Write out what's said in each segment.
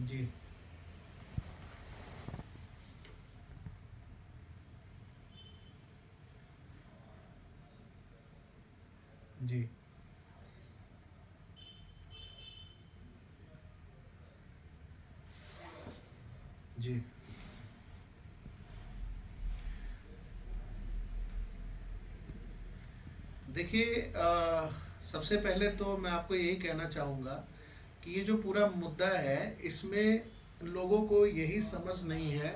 जी। जी। जी। देखिए, सबसे पहले तो मैं आपको यही कहना चाहूँगा कि ये जो पूरा मुद्दा है, इसमें लोगों को यही समझ नहीं है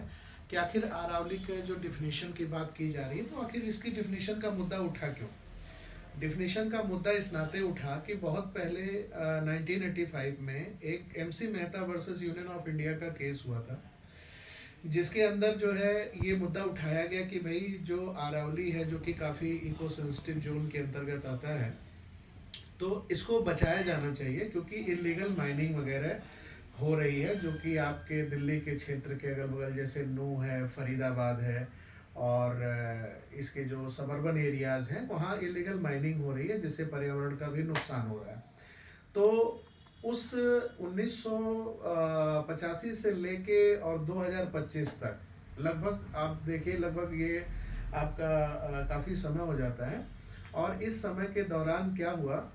कि आखिर अरावली के जो डेफिनेशन की बात की जा रही है, तो आखिर इसकी डेफिनेशन का मुद्दा उठा क्यों? डेफिनेशन का मुद्दा इस नाते उठा कि बहुत पहले 1985 में एक MC Mehta versus union of India का केस हुआ था, जिसके अंदर जो है ये मुद्दा उठाया गया कि भाई जो अरावली है, जो कि काफ़ी इको सेंसिटिव जोन के अंतर्गत आता है, तो इसको बचाया जाना चाहिए क्योंकि इलीगल माइनिंग वगैरह हो रही है, जो कि आपके दिल्ली के क्षेत्र के अगल बगल जैसे नूह है, फरीदाबाद है, और इसके जो सबर्बन एरियाज़ हैं वहाँ इलीगल माइनिंग हो रही है, जिससे पर्यावरण का भी नुकसान हो रहा है। तो उस 1985 से लेके और 2025 तक लगभग आप देखिए, लगभग ये आपका काफ़ी समय हो जाता है। और इस समय के दौरान क्या हुआ,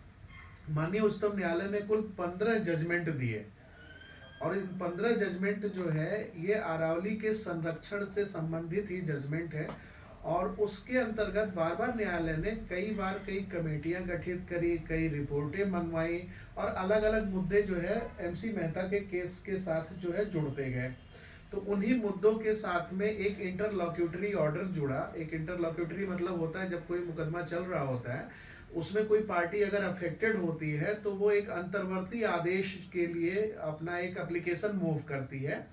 माननीय उच्चतम न्यायालय ने कुल 15 जजमेंट दिए, और इन 15 जजमेंट जो है ये अरावली के संरक्षण से संबंधित ही जजमेंट है। और उसके अंतर्गत बार बार न्यायालय ने कई बार कई कमेटियां गठित करी, कई रिपोर्टें मंगवाई, और अलग अलग मुद्दे जो है एमसी मेहता के केस के साथ जो है जुड़ते गए। तो उन्हीं मुद्दों के साथ में एक इंटरलॉक्यूटरी ऑर्डर जुड़ा। एक इंटरलॉक्यूटरी मतलब होता है जब कोई मुकदमा चल रहा होता है, उसमें कोई पार्टी अगर अफेक्टेड होती है तो वो एक अंतर्वर्ती आदेश के लिए अपना एक एप्लीकेशन मूव करती है,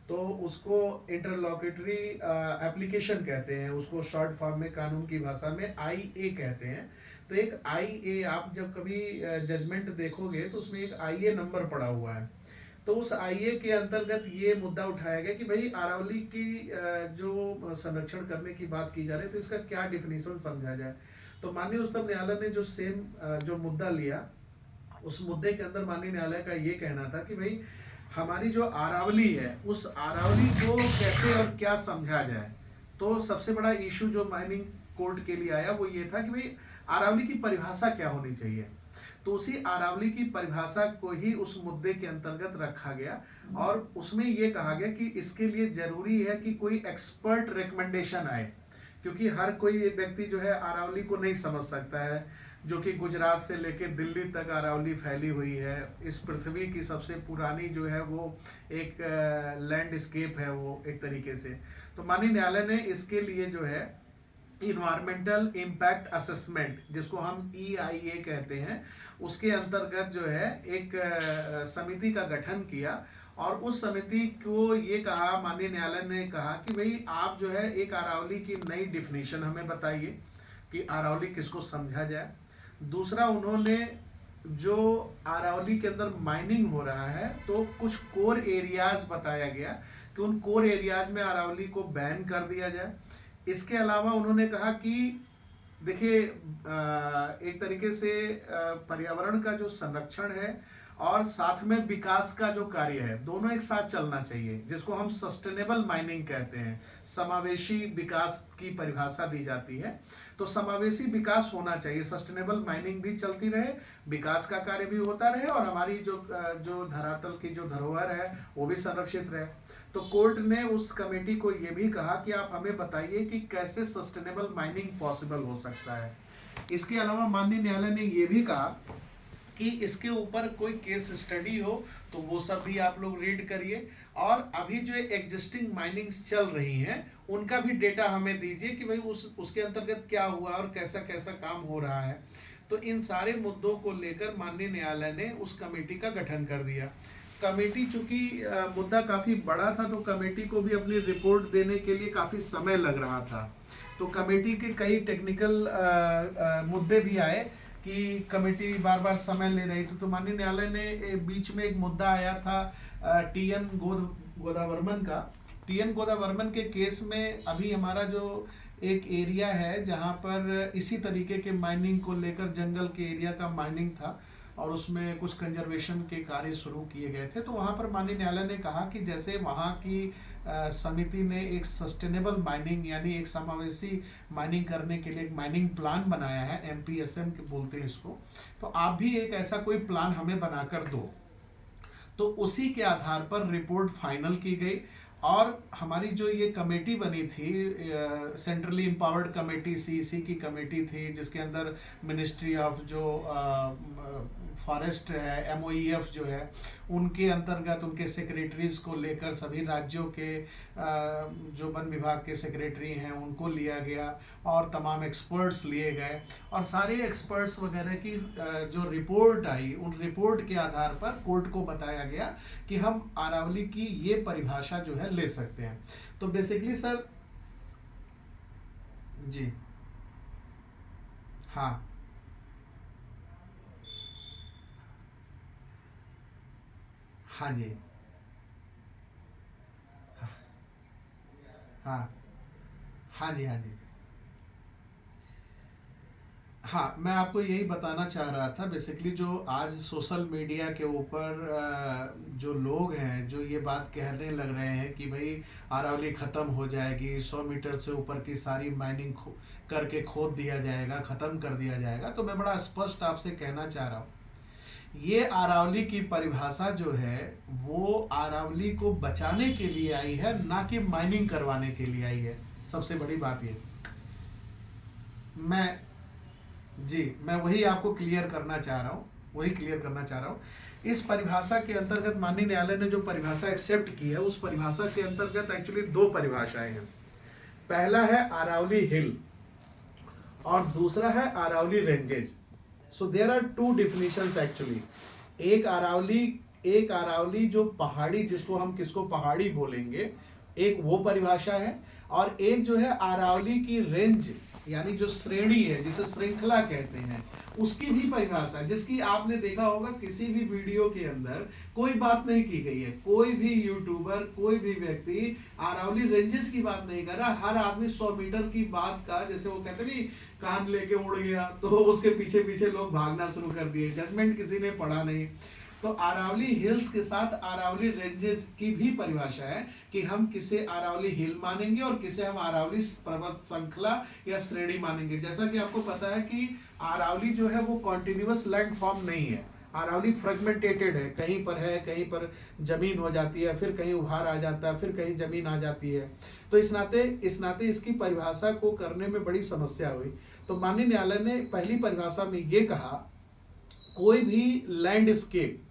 तो उसको इंटरलॉक्यूटरी एप्लीकेशन कहते हैं, उसको शॉर्ट फॉर्म में कानून की भाषा में आईए कहते हैं। तो एक आईए, आप जब कभी जजमेंट देखोगे तो उसमें एक आईए नंबर पड़ा हुआ है। तो उस आईए के अंतर्गत ये मुद्दा उठाया गया कि भाई अरावली की जो संरक्षण करने की बात की जा रही है, तो इसका क्या डिफिनीशन समझा जाए। तो माननीय उच्चतम न्यायालय ने जो सेम जो मुद्दा लिया, उस मुद्दे के अंदर माननीय न्यायालय का ये कहना था कि भाई हमारी जो अरावली है, उस अरावली को कैसे और क्या समझा जाए। तो सबसे बड़ा इशू जो माइनिंग कोर्ट के लिए आया वो ये था कि भाई अरावली की परिभाषा क्या होनी चाहिए। तो उसी अरावली की परिभाषा को ही उस मुद्दे के अंतर्गत रखा गया, और उसमें ये कहा गया कि इसके लिए जरूरी है कि कोई एक्सपर्ट रिकमेंडेशन आए, क्योंकि हर कोई व्यक्ति जो है अरावली को नहीं समझ सकता है, जो कि गुजरात से लेकर दिल्ली तक अरावली फैली हुई है। इस पृथ्वी की सबसे पुरानी जो है वो एक लैंडस्केप है वो एक तरीके से। तो माननीय न्यायालय ने इसके लिए जो है इन्वायरमेंटल इम्पैक्ट असेसमेंट, जिसको हम EIA कहते हैं, उसके अंतर्गत जो है एक समिति का गठन किया, और उस समिति को ये कहा, माननीय न्यायालय ने कहा कि भाई आप जो है एक अरावली की नई डिफिनीशन हमें बताइए कि अरावली किसको समझा जाए। दूसरा, उन्होंने जो अरावली के अंदर माइनिंग हो रहा है, तो कुछ कोर एरियाज बताया गया कि उन कोर एरियाज में अरावली को बैन कर दिया जाए। इसके अलावा उन्होंने कहा कि देखिए, एक तरीके से पर्यावरण का जो संरक्षण है और साथ में विकास का जो कार्य है, दोनों एक साथ चलना चाहिए, जिसको हम सस्टेनेबल माइनिंग कहते हैं। समावेशी विकास की परिभाषा दी जाती है। तो समावेशी विकास होना चाहिए, सस्टेनेबल माइनिंग भी चलती रहे, विकास का कार्य भी होता रहे, और हमारी जो धरातल की जो धरोहर है वो भी संरक्षित रहे। तो कोर्ट ने उस कमेटी को ये भी कहा कि आप हमें बताइए कि कैसे सस्टेनेबल माइनिंग पॉसिबल हो सकता है। इसके अलावा माननीय न्यायालय ने ये भी कहा कि इसके ऊपर कोई केस स्टडी हो तो वो सब भी आप लोग रीड करिए, और अभी जो एग्जिस्टिंग माइनिंग्स चल रही हैं उनका भी डेटा हमें दीजिए कि भाई उसके अंतर्गत क्या हुआ और कैसा कैसा काम हो रहा है। तो इन सारे मुद्दों को लेकर माननीय न्यायालय ने उस कमेटी का गठन कर दिया। कमेटी चूंकि मुद्दा काफ़ी बड़ा था, तो कमेटी को भी अपनी रिपोर्ट देने के लिए काफ़ी समय लग रहा था। तो कमेटी के कई टेक्निकल मुद्दे भी आए कि कमेटी बार बार समय ले रही थी। तो माननीय न्यायालय ने बीच में एक मुद्दा आया था TN गोदावर्मन का। TN गोदावर्मन के केस में अभी हमारा जो एक एरिया है जहाँ पर इसी तरीके के माइनिंग को लेकर, जंगल के एरिया का माइनिंग था, और उसमें कुछ कंजर्वेशन के कार्य शुरू किए गए थे। तो वहाँ पर माननीय न्यायालय ने कहा कि जैसे वहाँ की समिति ने एक सस्टेनेबल माइनिंग यानी एक समावेशी माइनिंग करने के लिए एक माइनिंग प्लान बनाया है, MPSM बोलते हैं इसको, तो आप भी एक ऐसा कोई प्लान हमें बनाकर दो। तो उसी के आधार पर रिपोर्ट फाइनल की गई और हमारी जो ये कमेटी बनी थी, सेंट्रली एम्पावर्ड कमेटी, CEC की कमेटी थी, जिसके अंदर मिनिस्ट्री ऑफ जो फॉरेस्ट है, MOEF जो है, उनके अंतर्गत उनके सेक्रेटरीज को लेकर सभी राज्यों के जो वन विभाग के सेक्रेटरी हैं उनको लिया गया और तमाम एक्सपर्ट्स लिए गए और सारे एक्सपर्ट्स वगैरह की जो रिपोर्ट आई, उन रिपोर्ट के आधार पर कोर्ट को बताया गया कि हम अरावली की ये परिभाषा जो है ले सकते हैं। तो बेसिकली सर जी हाँ हाँ जी हाँ हाँ जी हाँ जी हाँ, मैं आपको यही बताना चाह रहा था बेसिकली, जो आज सोशल मीडिया के ऊपर जो लोग हैं जो ये बात कहने लग रहे हैं कि भाई अरावली ख़त्म हो जाएगी, 100 मीटर से ऊपर की सारी माइनिंग करके खोद दिया जाएगा, ख़त्म कर दिया जाएगा, तो मैं बड़ा स्पष्ट आपसे कहना चाह रहा हूँ, ये अरावली की परिभाषा जो है वो अरावली को बचाने के लिए आई है, ना कि माइनिंग करवाने के लिए आई है। सबसे बड़ी बात ये, मैं जी मैं वही आपको क्लियर करना चाह रहा हूँ, वही क्लियर करना चाह रहा हूँ। इस परिभाषा के अंतर्गत माननीय न्यायालय ने जो परिभाषा एक्सेप्ट की है, उस परिभाषा के अंतर्गत एक्चुअली दो परिभाषाएं हैं। पहला है अरावली हिल और दूसरा है Aravalli ranges. So there are two definitions actually. एक अरावली जो पहाड़ी, जिसको हम किसको पहाड़ी बोलेंगे, एक वो परिभाषा है, और एक जो है अरावली की रेंज यानी जो श्रेणी है, जिसे श्रृंखला कहते हैं, उसकी भी परिभाषा, जिसकी आपने देखा होगा किसी भी वीडियो के अंदर कोई बात नहीं की गई है। कोई भी यूट्यूबर, कोई भी व्यक्ति अरावली रेंजेस की बात नहीं कर रहा। हर आदमी 100 मीटर की बात का, जैसे वो कहते नहीं कान लेके उड़ गया, तो उसके पीछे पीछे लोग भागना शुरू कर दिए, जजमेंट किसी ने पढ़ा नहीं। तो अरावली हिल्स के साथ अरावली रेंजेस की भी परिभाषा है कि हम किसे अरावली हिल मानेंगे और किसे हम अरावली पर्वत श्रृंखला या श्रेणी मानेंगे। जैसा कि आपको पता है कि अरावली जो है वो कॉन्टिन्यूअस लैंड फॉर्म नहीं है, अरावली फ्रेगमेंटेटेड है, कहीं पर जमीन हो जाती है, फिर कहीं उभार आ जाता है, फिर कहीं जमीन आ जाती है। तो इस नाते इसकी परिभाषा को करने में बड़ी समस्या हुई। तो माननीय न्यायालय ने पहली परिभाषा में ये कहा, कोई भी लैंडस्केप,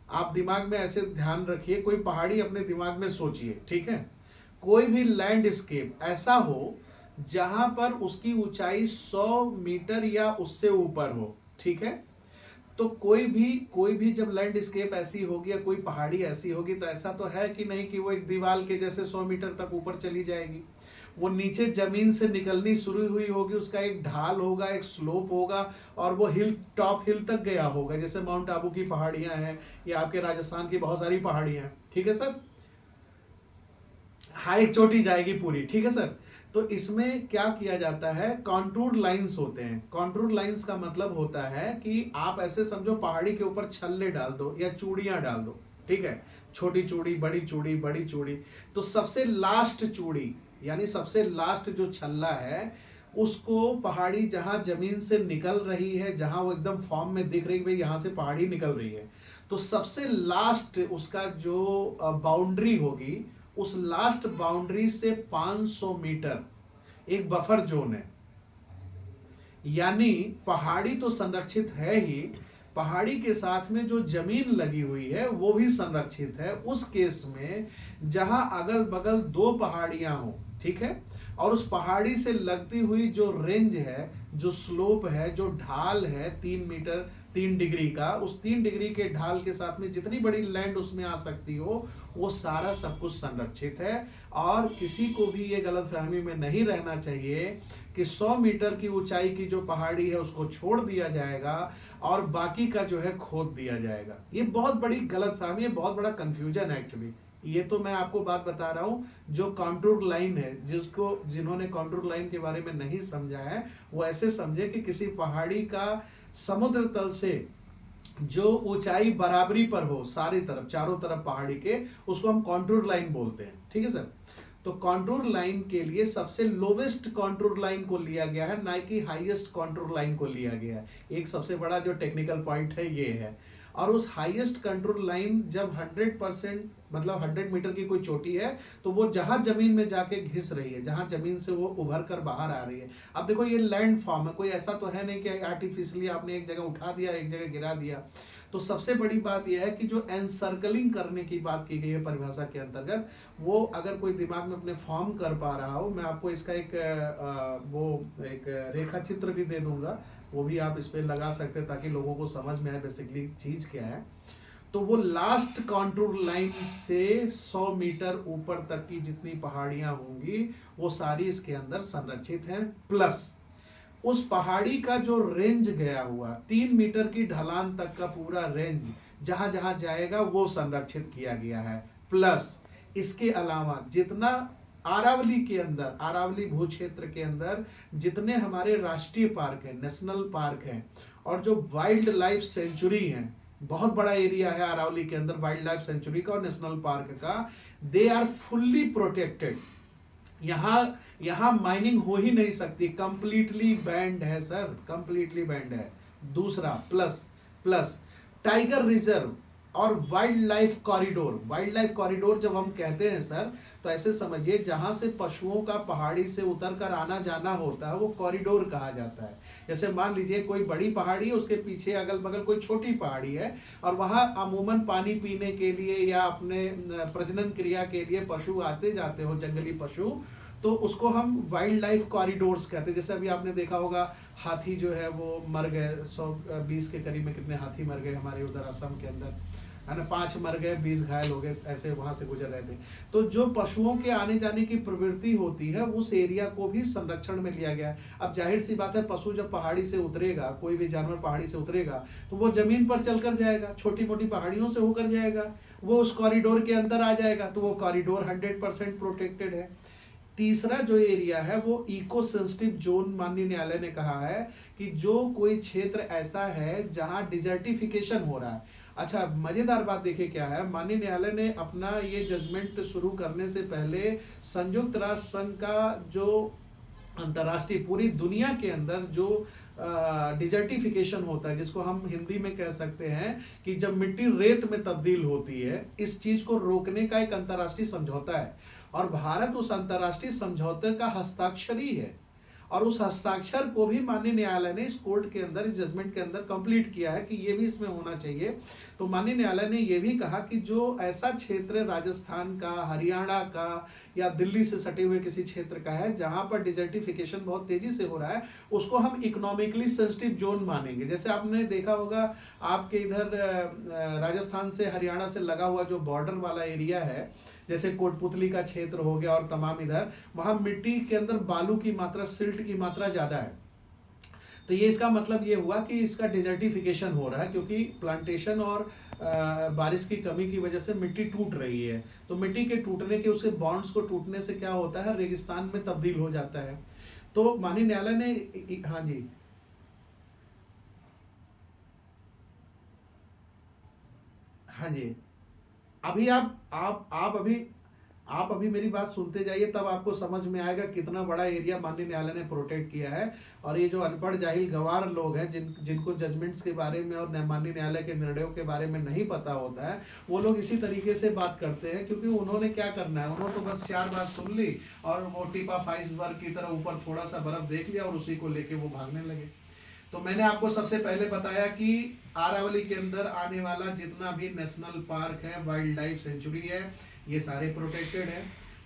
आप दिमाग में ऐसे ध्यान रखिए, कोई पहाड़ी अपने दिमाग में सोचिए, ठीक है, कोई भी लैंडस्केप ऐसा हो जहां पर उसकी ऊंचाई 100 मीटर या उससे ऊपर हो, ठीक है। तो कोई भी जब लैंडस्केप ऐसी होगी या कोई पहाड़ी ऐसी होगी, तो ऐसा तो है कि नहीं कि वो एक दीवार के जैसे 100 मीटर तक ऊपर चली जाएगी। वो नीचे जमीन से निकलनी शुरू हुई होगी, उसका एक ढाल होगा, एक स्लोप होगा, और वो टॉप हिल तक गया होगा, जैसे माउंट आबू की पहाड़ियां हैं या आपके राजस्थान की बहुत सारी पहाड़ियां हैं, ठीक है सर। हाइट चोटी जाएगी पूरी, ठीक है सर। तो इसमें क्या किया जाता है, कॉन्टूर लाइंस होते हैं। कॉन्टूर लाइंस का मतलब होता है कि आप ऐसे समझो पहाड़ी के ऊपर छल्ले डाल दो या चूड़ियां डाल दो, ठीक है, छोटी चूड़ी, बड़ी चूड़ी, बड़ी चूड़ी। तो सबसे लास्ट चूड़ी यानी सबसे लास्ट जो छल्ला है, उसको पहाड़ी जहां जमीन से निकल रही है, जहां वो एकदम फॉर्म में दिख रही है, यहां से पहाड़ी निकल रही है, तो सबसे लास्ट उसका जो बाउंड्री होगी, उस लास्ट बाउंड्री से 500 मीटर एक बफर जोन है। यानी पहाड़ी तो संरक्षित है ही, पहाड़ी के साथ में जो जमीन लगी हुई है वो भी संरक्षित है। उस केस में जहां अगल बगल दो पहाड़ियां हो, ठीक है, और उस पहाड़ी से लगती हुई जो रेंज है, जो स्लोप है, जो ढाल है 3 मीटर 3 डिग्री का, उस 3 डिग्री के ढाल के साथ में जितनी बड़ी लैंड उसमें आ सकती हो, वो सारा सब कुछ संरक्षित है। और किसी को भी ये गलतफहमी में नहीं रहना चाहिए कि 100 मीटर की ऊंचाई की जो पहाड़ी है उसको छोड़ दिया जाएगा और बाकी का जो है खोद दिया जाएगा। ये बहुत बड़ी गलतफहमी है, बहुत बड़ा कंफ्यूजन है एक्चुअली। ये तो मैं आपको बात बता रहा हूँ, जो कॉन्टूर लाइन है, जिन्होंने कॉन्टूर लाइन के बारे में नहीं समझा है, वो ऐसे समझे कि किसी पहाड़ी का समुद्र तल से जो ऊंचाई बराबरी पर हो सारी तरफ, चारों तरफ पहाड़ी के, उसको हम कॉन्टूर लाइन बोलते हैं। ठीक है सर। तो कॉन्टूर लाइन के लिए सबसे लोवेस्ट कॉन्टूर लाइन को लिया गया है, ना कि हाईएस्ट कॉन्टूर लाइन को लिया गया है। एक सबसे बड़ा जो टेक्निकल पॉइंट है ये है। और उस हाईएस्ट कंट्रोल लाइन जब 100% मतलब 100 मीटर की कोई चोटी है, तो वो जहां जमीन में जाके घिस रही है, जहां जमीन से वो उभर कर बाहर आ रही है। अब देखो ये लैंड फॉर्म है, कोई ऐसा तो है नहीं कि आर्टिफिशियली आपने एक जगह उठा दिया, एक जगह गिरा दिया। तो सबसे बड़ी बात यह है कि जो एनसर्कलिंग करने की बात की गई है परिभाषा के अंतर्गत, वो अगर कोई दिमाग में अपने फॉर्म कर पा रहा हो, मैं आपको इसका एक रेखा चित्र भी दे दूंगा, वो भी आप इस पे लगा सकते हैं ताकि लोगों को समझ में आए बेसिकली चीज क्या है। तो वो लास्ट कॉन्टूर लाइन से 100 मीटर ऊपर तक की जितनी पहाड़ियां होंगी वो सारी इसके अंदर संरक्षित हैं। प्लस उस पहाड़ी का जो रेंज गया हुआ 3 मीटर की ढलान तक का पूरा रेंज जहां जहां जाएगा वो संरक्षित किया गया है। प्लस इसके अलावा जितना अरावली के अंदर, अरावली भू क्षेत्र के अंदर जितने हमारे राष्ट्रीय पार्क हैं, नेशनल पार्क हैं, और जो वाइल्ड लाइफ सेंचुरी हैं, बहुत बड़ा एरिया है अरावली के अंदर वाइल्ड लाइफ सेंचुरी का और नेशनल पार्क का, दे आर फुल्ली प्रोटेक्टेड। यहां माइनिंग हो ही नहीं सकती, कंप्लीटली बैंड है सर, कंप्लीटली बैंड है। दूसरा प्लस प्लस टाइगर रिजर्व और wild life corridor. Wild life corridor जब हम कहते हैं सर, तो ऐसे समझिए जहां से पशुओं का पहाड़ी से उतर कर आना जाना होता है वो कॉरिडोर कहा जाता है। जैसे मान लीजिए कोई बड़ी पहाड़ी है, उसके पीछे अगल बगल कोई छोटी पहाड़ी है, और वहां अमूमन पानी पीने के लिए या अपने प्रजनन क्रिया के लिए पशु आते जाते हो, जंगली पशु, तो उसको हम वाइल्ड लाइफ कॉरिडोर्स कहते हैं। जैसे अभी आपने देखा होगा हाथी जो है वो मर गए, 120 के करीब में कितने हाथी मर गए हमारे उधर असम के अंदर, है ना, 5 मर गए, 20 घायल हो गए, ऐसे वहां से गुजर रहे थे। तो जो पशुओं के आने जाने की प्रवृत्ति होती है उस एरिया को भी संरक्षण में लिया गया है। अब जाहिर सी बात है, पशु जब पहाड़ी से उतरेगा, कोई भी जानवर पहाड़ी से उतरेगा, तो वो जमीन पर चलकर जाएगा, छोटी मोटी पहाड़ियों से होकर जाएगा, वो उस कॉरिडोर के अंदर आ जाएगा, तो वो कॉरिडोर 100% प्रोटेक्टेड है। तीसरा जो एरिया है वो इको सेंसिटिव जोन, माननीय न्यायालय ने कहा है कि जो कोई क्षेत्र ऐसा है जहां डिजर्टिफिकेशन हो रहा है। अच्छा, मजेदार बात देखिए क्या है, माननीय न्यायालय ने अपना ये जजमेंट शुरू करने से पहले संयुक्त राष्ट्र संघ का जो अंतर्राष्ट्रीय पूरी दुनिया के अंदर जो डिजर्टिफिकेशन होता है, जिसको हम हिंदी में कह सकते हैं कि जब मिट्टी रेत में तब्दील होती है, इस चीज को रोकने का एक अंतर्राष्ट्रीय समझौता है, और भारत उस अंतर्राष्ट्रीय समझौते का हस्ताक्षरी है। और उस हस्ताक्षर को भी माननीय न्यायालय ने इस कोर्ट के अंदर, इस जजमेंट के अंदर कंप्लीट किया है कि ये भी इसमें होना चाहिए। तो माननीय न्यायालय ने ये भी कहा कि जो ऐसा क्षेत्र राजस्थान का, हरियाणा का या दिल्ली से सटे हुए किसी क्षेत्र का है जहां पर डिजर्टिफिकेशन बहुत तेजी से हो रहा है, उसको हम इकोनॉमिकली सेंसिटिव जोन मानेंगे। जैसे आपने देखा होगा आपके इधर राजस्थान से हरियाणा से लगा हुआ जो बॉर्डर वाला एरिया है, जैसे कोटपुतली का क्षेत्र हो गया और तमाम इधर, वहां मिट्टी के अंदर बालू की मात्रा, सिल्ट की मात्रा ज्यादा है। तो ये इसका मतलब ये हुआ कि इसका डिजर्टिफिकेशन हो रहा है, क्योंकि प्लांटेशन और बारिश की कमी की वजह से मिट्टी टूट रही है। तो मिट्टी के टूटने के, उसके बॉन्ड्स को टूटने से क्या होता है, रेगिस्तान में तब्दील हो जाता है। तो माननीय न्यायालय ने, हाँ जी, हाँ जी, अभी आप अभी मेरी बात सुनते जाइए, तब आपको समझ में आएगा कितना बड़ा एरिया माननीय न्यायालय ने प्रोटेक्ट किया है। और ये जो अनपढ़ जाहिल गंवार लोग हैं, जिनको जजमेंट्स के बारे में और माननीय न्यायालय के निर्णयों के बारे में नहीं पता होता है, वो लोग इसी तरीके से बात करते हैं, क्योंकि उन्होंने क्या करना है, उन्होंने तो बस 4 बात सुन ली और वो टिप ऑफ आइसबर्ग की तरह ऊपर थोड़ा सा बर्फ देख लिया और उसी को लेके वो भागने लगे। तो मैंने आपको सबसे पहले बताया कि अरावली के अंदर आने वाला जितना भी नेशनल पार्क है, वाइल्ड लाइफ सेंचुरी है, ये सारे प्रोटेक्टेड है।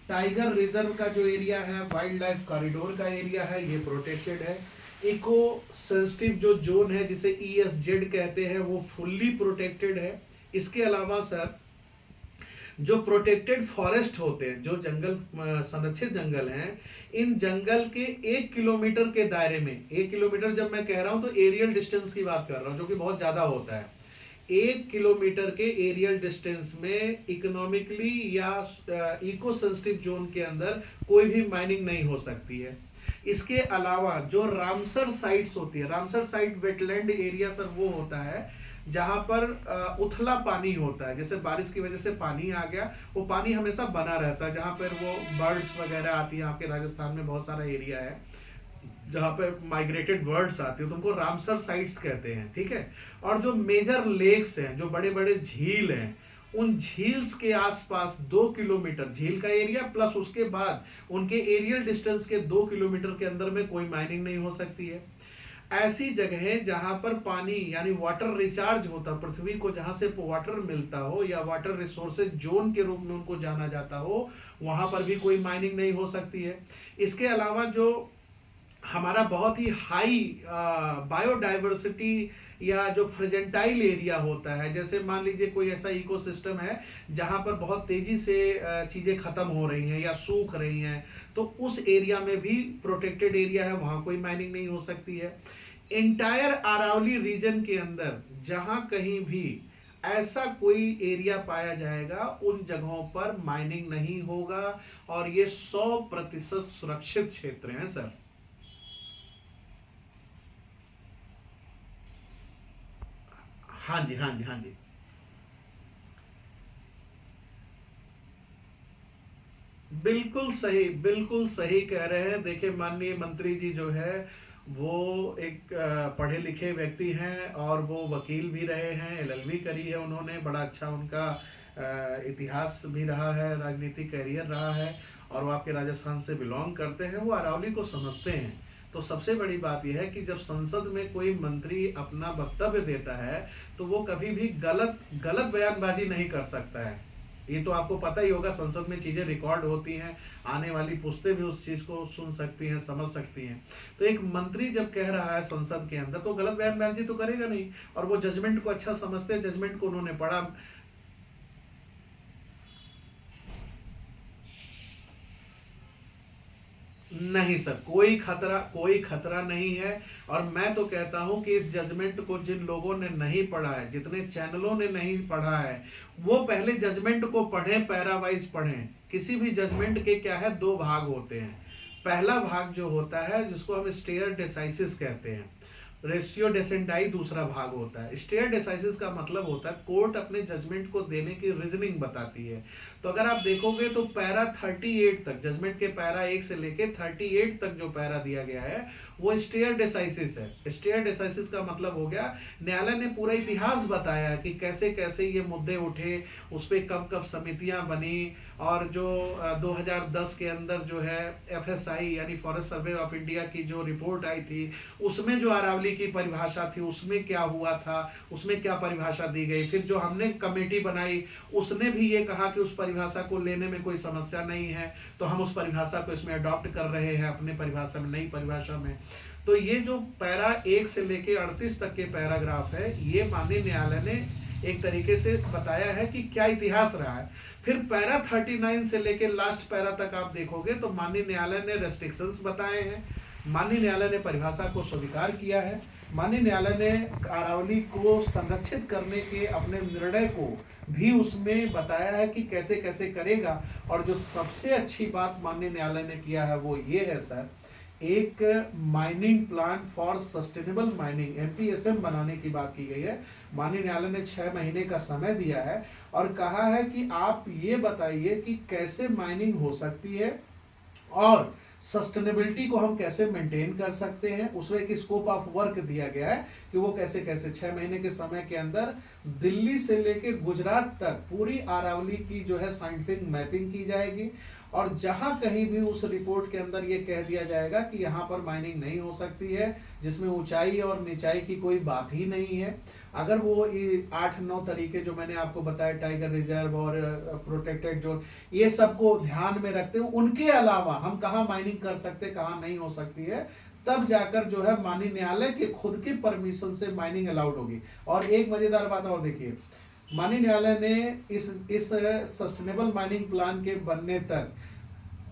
टाइगर रिजर्व का जो एरिया है, वाइल्ड लाइफ कॉरिडोर का एरिया है, ये प्रोटेक्टेड है। इको सेंसिटिव जो जोन है, जिसे ESZ कहते हैं, वो फुल्ली प्रोटेक्टेड है। इसके अलावा सर, जो प्रोटेक्टेड फॉरेस्ट होते हैं, जो जंगल, संरक्षित जंगल हैं, इन जंगल के 1 किलोमीटर के दायरे में, 1 किलोमीटर जब मैं कह रहा हूं तो एरियल डिस्टेंस की बात कर रहा हूं, जो कि बहुत ज्यादा होता है। 1 किलोमीटर के एरियल डिस्टेंस में इकोनॉमिकली या इको सेंसिटिव जोन के अंदर कोई भी माइनिंग नहीं हो सकती है। इसके अलावा जो रामसर साइट्स होती है, Ramsar site wetland area sir वो होता है जहां पर उथला पानी होता है, जैसे बारिश की वजह से पानी आ गया, वो पानी हमेशा बना रहता है, जहां पर वो बर्ड्स वगैरह आती है। आपके राजस्थान में बहुत सारा एरिया है जहां पे माइग्रेटेड बर्ड्स आती है, तो उनको रामसर साइट्स कहते हैं, ठीक है। और जो मेजर लेक्स हैं, जो बड़े बड़े झील हैं, उन झील्स के आसपास 2 किलोमीटर झील का एरिया प्लस उसके बाद उनके एरियल डिस्टेंस के 2 किलोमीटर के अंदर में कोई माइनिंग नहीं हो सकती है। ऐसी जगह जहां पर पानी यानी वाटर रिचार्ज होता, पृथ्वी को जहां से वाटर मिलता हो या वाटर रिसोर्सेज जोन के रूप में उनको जाना जाता हो, वहां पर भी कोई माइनिंग नहीं हो सकती है। इसके अलावा जो हमारा बहुत ही हाई बायोडाइवर्सिटी या जो फ्रेजेंटाइल एरिया होता है, जैसे मान लीजिए कोई ऐसा इकोसिस्टम है जहां पर बहुत तेजी से चीजें खत्म हो रही हैं या सूख रही हैं, तो उस एरिया में भी प्रोटेक्टेड एरिया है, वहां कोई माइनिंग नहीं हो सकती है। इंटायर अरावली रीजन के अंदर जहां कहीं भी ऐसा कोई एरिया पाया जाएगा, उन जगहों पर माइनिंग नहीं होगा, और ये 100% सुरक्षित क्षेत्र हैं सर। हाँ जी, हाँ जी, हाँ जी। बिल्कुल सही, बिल्कुल सही कह रहे हैं। देखिए माननीय मंत्री जी जो है वो एक पढ़े लिखे व्यक्ति हैं, और वो वकील भी रहे हैं, एलएलबी करी है उन्होंने, बड़ा अच्छा उनका इतिहास भी रहा है, राजनीतिक कैरियर रहा है, और वो आपके राजस्थान से बिलोंग करते हैं, वो अरावली को समझते हैं। तो सबसे बड़ी बात यह है कि जब संसद में कोई मंत्री अपना वक्तव्य देता है, तो वो कभी भी गलत गलत बयानबाजी नहीं कर सकता है। ये तो आपको पता ही होगा, संसद में चीजें रिकॉर्ड होती हैं, आने वाली पुश्तें भी उस चीज को सुन सकती हैं, समझ सकती हैं। तो एक मंत्री जब कह रहा है संसद के अंदर, तो गलत बयानबाजी तो करेगा नहीं, और वो जजमेंट को अच्छा समझते हैं, जजमेंट को उन्होंने पढ़ा। नहीं सर, कोई खतरा नहीं है। और मैं तो कहता हूं कि इस जजमेंट को जिन लोगों ने नहीं पढ़ा है, जितने चैनलों ने नहीं पढ़ा है, वो पहले जजमेंट को पढ़ें, पैरावाइज पढ़ें। किसी भी जजमेंट के क्या है, 2 भाग होते हैं। पहला भाग जो होता है, जिसको हम स्टेयर डेसाइसिस कहते हैं, रेशियो डेसेंडाई दूसरा भाग होता है। स्टेयर डेसाइसिस का मतलब होता है कोर्ट अपने जजमेंट को देने की रीजनिंग बताती है। तो अगर आप देखोगे तो पैरा 38 तक, जजमेंट के पैरा 1 से लेके 38 तक जो पैरा दिया गया है, वो स्टेयर डेसाइसिस है। स्टेयर डेसाइसिस का मतलब हो गया, न्यायालय ने पूरा इतिहास बताया कि कैसे कैसे ये मुद्दे उठे, उस पर कब कब समितियां बनी, और जो 2010 के अंदर जो है एफएसआई यानी फॉरेस्ट सर्वे ऑफ इंडिया की जो रिपोर्ट आई थी, उसमें जो अरावली की परिभाषा थी, उसमें क्या हुआ था, उसमें क्या परिभाषा दी गई। फिर जो हमने कमेटी बनाई, उसने भी ये कहा कि उस परिभाषा को लेने में कोई समस्या नहीं है, तो हम उस परिभाषा को इसमें अडॉप्ट कर रहे हैं अपने परिभाषा में, नई परिभाषा में। तो ये जो पैरा 1 से लेके 38 तक के पैराग्राफ है, ये माननीय न्यायालय ने एक तरीके से बताया है कि क्या इतिहास रहा है। फिर पैरा 39 से लेके लास्ट पैरा तक आप देखोगे तो माननीय न्यायालय ने रेस्ट्रिक्शंस बताए हैं, माननीय न्यायालय ने परिभाषा को स्वीकार किया है, माननीय न्यायालय ने अरावली को संरक्षित करने के अपने निर्णय को भी उसमें बताया है कि कैसे कैसे करेगा। और जो सबसे अच्छी बात माननीय न्यायालय ने किया है वो ये है सर, एक mining plan for sustainable mining MPSM बनाने की बात की गई है। माननीय न्यायालय ने 6 महीने का समय दिया है और कहा है कि आप ये बताइए कि कैसे माइनिंग हो सकती है और सस्टेनेबिलिटी को हम कैसे मेंटेन कर सकते हैं। उसमें एक स्कोप ऑफ वर्क दिया गया है कि वो कैसे कैसे 6 महीने के समय के अंदर दिल्ली से लेके गुजरात तक पूरी अरावली की जो है साइंटिफिक मैपिंग की जाएगी, और जहां कहीं भी उस रिपोर्ट के अंदर ये कह दिया जाएगा कि यहाँ पर माइनिंग नहीं हो सकती है, जिसमें ऊंचाई और निचाई की कोई बात ही नहीं है। अगर वो 8-9 तरीके जो मैंने आपको बताया, टाइगर रिजर्व और प्रोटेक्टेड जोन, ये सबको ध्यान में रखते हुए उनके अलावा हम कहाँ माइनिंग कर सकते, कहाँ नहीं हो सकती है, तब जाकर जो है माननीय न्यायालय के खुद के परमिशन से माइनिंग अलाउड होगी। और एक मजेदार बात और देखिए, माननीय न्यायालय ने इस सस्टेनेबल माइनिंग प्लान के बनने तक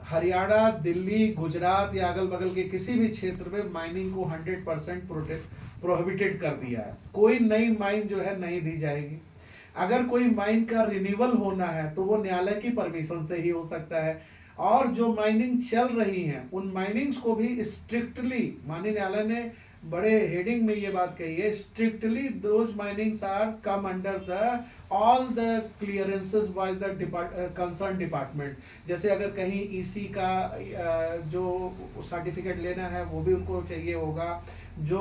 हरियाणा, दिल्ली, गुजरात या अगल बगल के किसी भी क्षेत्र में माइनिंग को 100% प्रोहिबिटेड कर दिया है। कोई नई माइन जो है नहीं दी जाएगी। अगर कोई माइन का रिन्यूअल होना है तो वो न्यायालय की परमिशन से ही हो सकता है। और जो माइनिंग चल रही हैं उन माइनिंग्स को भी स्ट्रिक्टली माननीय न्यायालय ने बड़े हेडिंग में ये बात कही है, strictly those minings are come under the all the clearances by the concern department. जैसे अगर कहीं ईसी का जो सर्टिफिकेट लेना है वो भी उनको चाहिए होगा, जो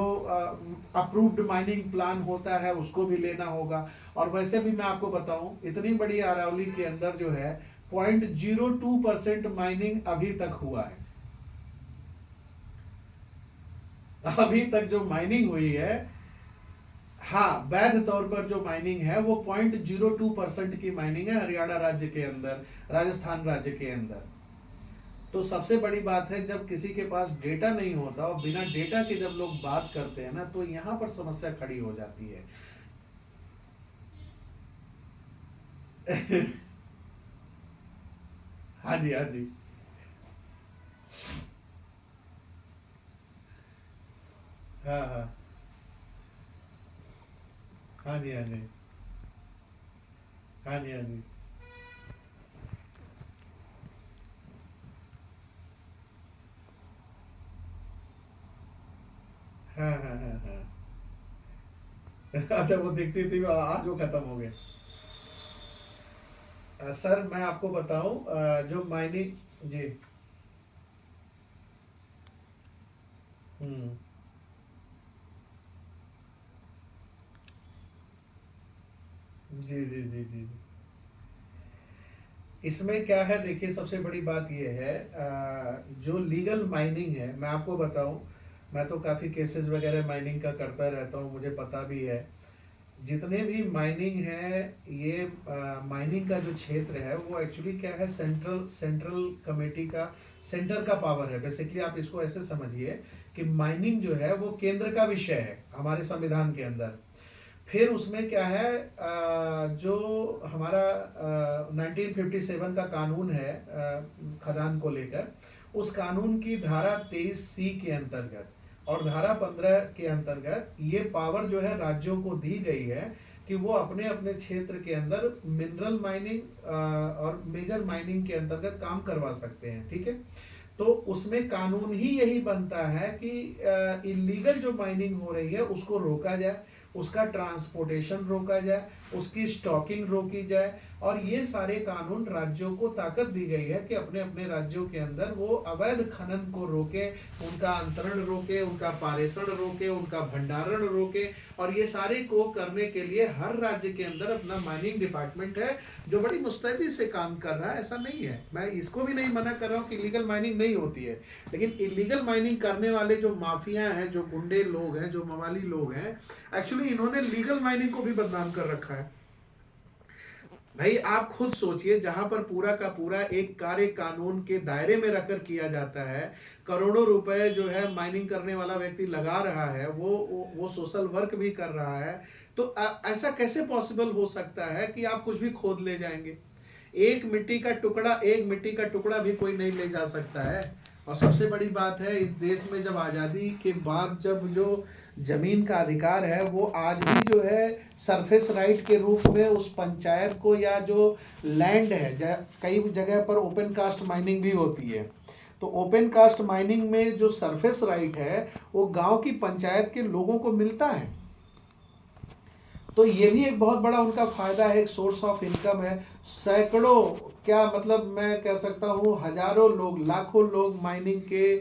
अप्रूव्ड माइनिंग प्लान होता है उसको भी लेना होगा। और वैसे भी मैं आपको बताऊं, इतनी बड़ी अरावली के अंदर जो है 0.02% माइनिंग अभी तक हुआ है। अभी तक जो माइनिंग हुई है, हाँ, वैध तौर पर जो माइनिंग है वो 0.02% की माइनिंग है हरियाणा राज्य के अंदर, राजस्थान राज्य के अंदर। तो सबसे बड़ी बात है, जब किसी के पास डेटा नहीं होता और बिना डेटा के जब लोग बात करते हैं ना, तो यहां पर समस्या खड़ी हो जाती है। हाँ जी, हाँ जी, हाँ हाँ, हाँ जी, हाँ जी, हाँ जी, हाँ जी, हाँ हाँ हाँ हाँ। अच्छा, वो दिखती थी, आज वो खत्म हो गए। सर मैं आपको बताऊं, जो माइनिंग जी, हम्म, जी जी जी जी, इसमें क्या है देखिए, सबसे बड़ी बात यह है, जो लीगल माइनिंग है, मैं आपको बताऊं, मैं तो काफ़ी केसेस वगैरह माइनिंग का करता रहता हूं, मुझे पता भी है। जितने भी माइनिंग है, ये माइनिंग का जो क्षेत्र है वो एक्चुअली क्या है, सेंट्रल सेंट्रल कमेटी का, सेंटर का पावर है। बेसिकली आप इसको ऐसे समझिए कि माइनिंग जो है वो केंद्र का विषय है हमारे संविधान के अंदर। फिर उसमें क्या है, जो हमारा 1957 का कानून है खदान को लेकर, उस कानून की धारा 23C के अंतर्गत और धारा 15 के अंतर्गत ये पावर जो है राज्यों को दी गई है कि वो अपने अपने क्षेत्र के अंदर मिनरल माइनिंग और मेजर माइनिंग के अंतर्गत काम करवा सकते हैं, ठीक है। तो उसमें कानून ही यही बनता है कि इलीगल जो माइनिंग हो रही है उसको रोका जाए, उसका ट्रांसपोर्टेशन रोका जाए, उसकी स्टॉकिंग रोकी जाए। और ये सारे कानून राज्यों को ताकत दी गई है कि अपने अपने राज्यों के अंदर वो अवैध खनन को रोके, उनका अंतरण रोके, उनका पारेषण रोके, उनका भंडारण रोके। और ये सारे को करने के लिए हर राज्य के अंदर अपना माइनिंग डिपार्टमेंट है जो बड़ी मुस्तैदी से काम कर रहा है। ऐसा नहीं है, मैं इसको भी नहीं मना कर रहा हूँ कि इलीगल माइनिंग नहीं होती है, लेकिन इलीगल माइनिंग करने वाले जो माफिया हैं, जो गुंडे लोग हैं, जो मवाली लोग हैं, एक्चुअली इन्होंने लीगल माइनिंग को भी बदनाम कर रखा है। भाई आप खुद सोचिए, जहां पर पूरा का पूरा एक कार्य कानून के दायरे में रखकर किया जाता है, करोड़ों रुपए जो है माइनिंग करने वाला व्यक्ति लगा रहा है, वो सोशल वर्क भी कर रहा है, तो ऐसा कैसे पॉसिबल हो सकता है कि आप कुछ भी खोद ले जाएंगे? एक मिट्टी का टुकड़ा भी कोई नहीं ले जा सकता है। और सबसे बड़ी बात है, इस देश में जब आज़ादी के बाद जब जो जमीन का अधिकार है वो आज भी जो है सरफेस राइट के रूप में उस पंचायत को, या जो लैंड है, कई जगह पर ओपन कास्ट माइनिंग भी होती है, तो ओपन कास्ट माइनिंग में जो सरफेस राइट है वो गांव की पंचायत के लोगों को मिलता है। तो ये भी एक बहुत बड़ा उनका फायदा है, एक सोर्स ऑफ इनकम है। सैकड़ों, क्या मतलब मैं कह सकता हूँ हजारों लोग, लाखों लोग माइनिंग के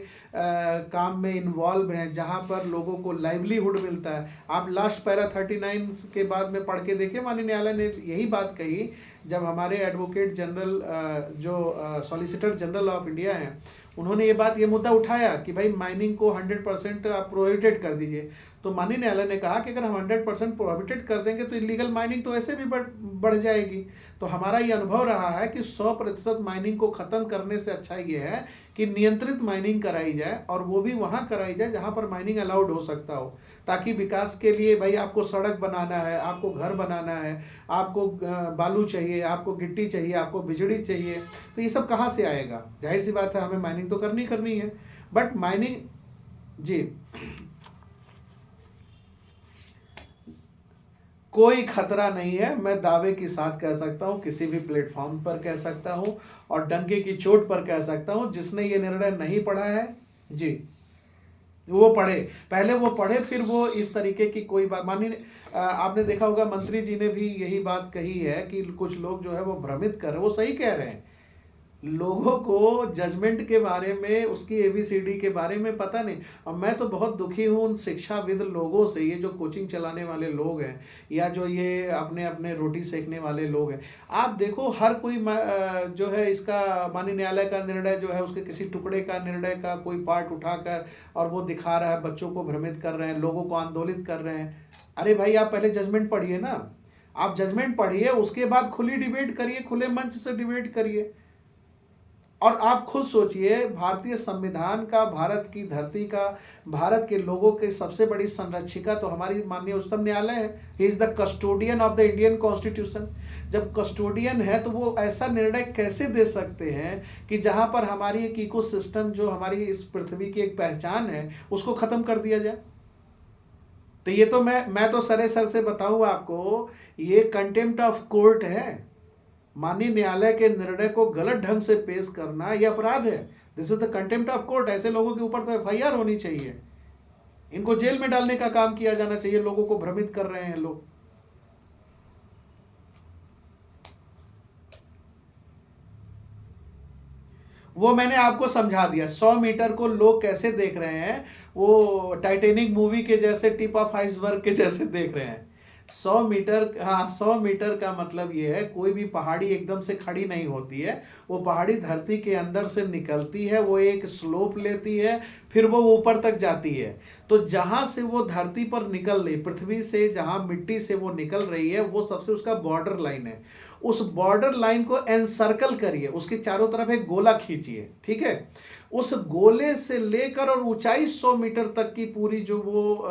काम में इन्वॉल्व हैं, जहाँ पर लोगों को लाइवलीहुड मिलता है। आप लास्ट पैरा 39 के बाद में पढ़ के देखिए, माननीय न्यायालय ने यही बात कही जब हमारे एडवोकेट जनरल, जो सॉलिसिटर जनरल ऑफ इंडिया हैं, उन्होंने ये मुद्दा उठाया कि भाई माइनिंग को 100% आप प्रोहिबिटेड कर दीजिए। तो माननीय न्यायालय ने कहा कि अगर हम 100% प्रोहिबिटेड कर देंगे तो इलीगल माइनिंग तो ऐसे भी बढ़ जाएगी। तो हमारा ये अनुभव रहा है कि 100% माइनिंग को ख़त्म करने से अच्छा ये है कि नियंत्रित माइनिंग कराई जाए, और वो भी वहाँ कराई जाए जहाँ पर माइनिंग अलाउड हो सकता हो, ताकि विकास के लिए, भाई आपको सड़क बनाना है, आपको घर बनाना है, आपको बालू चाहिए, आपको गिट्टी चाहिए, आपको बिजली चाहिए, तो ये सब कहाँ से आएगा? जाहिर सी बात है, हमें माइनिंग तो करनी करनी है। बट माइनिंग, जी, कोई खतरा नहीं है, मैं दावे के साथ कह सकता हूं, किसी भी प्लेटफॉर्म पर कह सकता हूं और डंके की चोट पर कह सकता हूं, जिसने ये निर्णय नहीं पढ़ा है जी वो पढ़े, पहले वो पढ़े, फिर वो इस तरीके की कोई बात मानिए। आपने देखा होगा मंत्री जी ने भी यही बात कही है कि कुछ लोग जो है वो भ्रमित कर रहे हैं, वो सही कह रहे हैं, लोगों को जजमेंट के बारे में, उसकी एबीसीडी के बारे में पता नहीं। और मैं तो बहुत दुखी हूँ उन शिक्षाविद लोगों से, ये जो कोचिंग चलाने वाले लोग हैं या जो ये अपने अपने रोटी सेकने वाले लोग हैं। आप देखो हर कोई जो है इसका माननीय न्यायालय का निर्णय जो है उसके किसी टुकड़े का निर्णय का कोई पार्ट उठाकर और वो दिखा रहा है, बच्चों को भ्रमित कर रहे हैं, लोगों को आंदोलित कर रहे हैं। अरे भाई आप पहले जजमेंट पढ़िए ना, आप जजमेंट पढ़िए, उसके बाद खुली डिबेट करिए, खुले मंच से डिबेट करिए। और आप खुद सोचिए, भारतीय संविधान का, भारत की धरती का, भारत के लोगों की सबसे बड़ी संरक्षिका तो हमारी माननीय उच्चतम न्यायालय है। He is the custodian of the Indian constitution. जब कस्टोडियन है तो वो ऐसा निर्णय कैसे दे सकते हैं कि जहां पर हमारी एक इकोसिस्टम, जो हमारी इस पृथ्वी की एक पहचान है, उसको खत्म कर दिया जाए। तो ये तो मैं तो सरे सर से बताऊं आपको, ये कंटेम्प्ट ऑफ कोर्ट है। माननीय न्यायालय के निर्णय को गलत ढंग से पेश करना यह अपराध है। This is the contempt of court. ऐसे लोगों के ऊपर तो एफआईआर होनी चाहिए, इनको जेल में डालने का काम किया जाना चाहिए। लोगों को भ्रमित कर रहे हैं लोग। वो मैंने आपको समझा दिया, 100 मीटर को लोग कैसे देख रहे हैं, वो टाइटेनिक मूवी के जैसे, टिप ऑफ आइसबर्ग के जैसे देख रहे हैं। 100 मीटर, हाँ 100 मीटर का मतलब ये है, कोई भी पहाड़ी एकदम से खड़ी नहीं होती है, वो पहाड़ी धरती के अंदर से निकलती है, वो एक स्लोप लेती है, फिर वो ऊपर तक जाती है। तो जहां से वो धरती पर निकल रही, पृथ्वी से जहां मिट्टी से वो निकल रही है, वो सबसे उसका बॉर्डर लाइन है। उस बॉर्डर लाइन को एनसर्कल करिए, उसके चारों तरफ एक गोला खींचिए, ठीक है। उस गोले से लेकर और ऊंचाई 100 मीटर तक की पूरी जो वो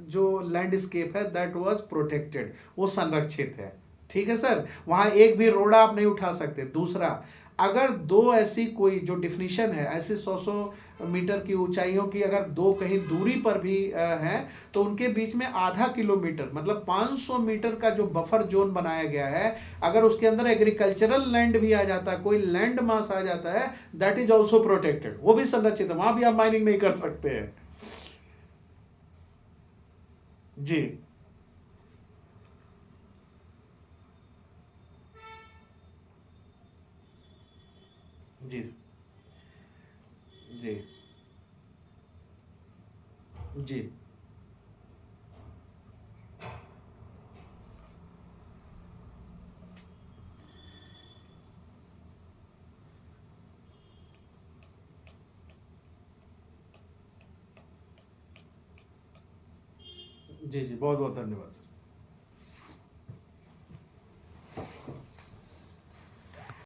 जो लैंडस्केप है, दैट वाज प्रोटेक्टेड, वो संरक्षित है। ठीक है सर, वहां एक भी रोड़ा आप नहीं उठा सकते। दूसरा, अगर दो ऐसी कोई जो डिफिनीशन है, ऐसे 100 मीटर की ऊंचाइयों की अगर दो कहीं दूरी पर भी हैं, तो उनके बीच में आधा किलोमीटर मतलब 500 मीटर का जो बफर जोन बनाया गया है, अगर उसके अंदर एग्रीकल्चरल लैंड भी आ जाता है, कोई लैंड मास आ जाता है, दैट इज ऑल्सो प्रोटेक्टेड, वो भी संरक्षित है, वहां भी आप माइनिंग नहीं कर सकते हैं। जी जी जी जी जी जी, बहुत बहुत धन्यवाद।